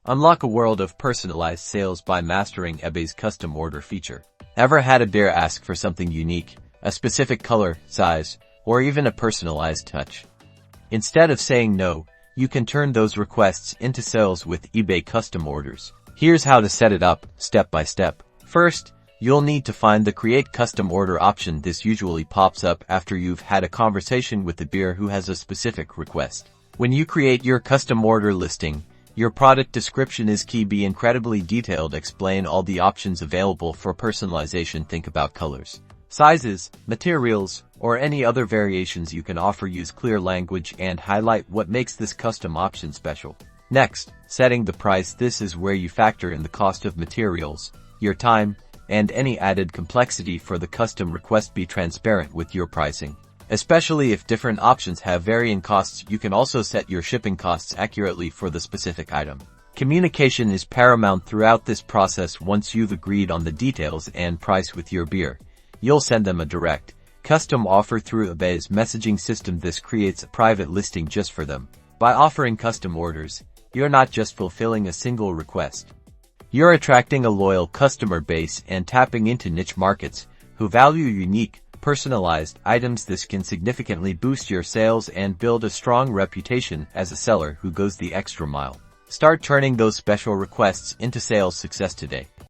Unlock a world of personalized sales by mastering eBay's custom order feature. Ever had a buyer ask for something unique, a specific color, size, or even a personalized touch? Instead of saying no, you can turn those requests into sales with eBay custom orders. Here's how to set it up, step by step. First, you'll need to find the Create Custom Order option. This usually pops up after you've had a conversation with the buyer who has a specific request. When you create your custom order listing, your product description is key. Be incredibly detailed. Explain all the options available for personalization. Think about colors, sizes, materials, or any other variations you can offer. Use clear language and highlight what makes this custom option special. Next, setting the price. This is where you factor in the cost of materials, your time, and any added complexity for the custom request. Be transparent with your pricing, especially if different options have varying costs. You can also set your shipping costs accurately for the specific item. Communication is paramount throughout this process. Once you've agreed on the details and price with your buyer, you'll send them a direct, custom offer through eBay's messaging system. This creates a private listing just for them. By offering custom orders, you're not just fulfilling a single request. You're attracting a loyal customer base and tapping into niche markets who value unique, personalized items. This can significantly boost your sales and build a strong reputation as a seller who goes the extra mile. Start turning those special requests into sales success today.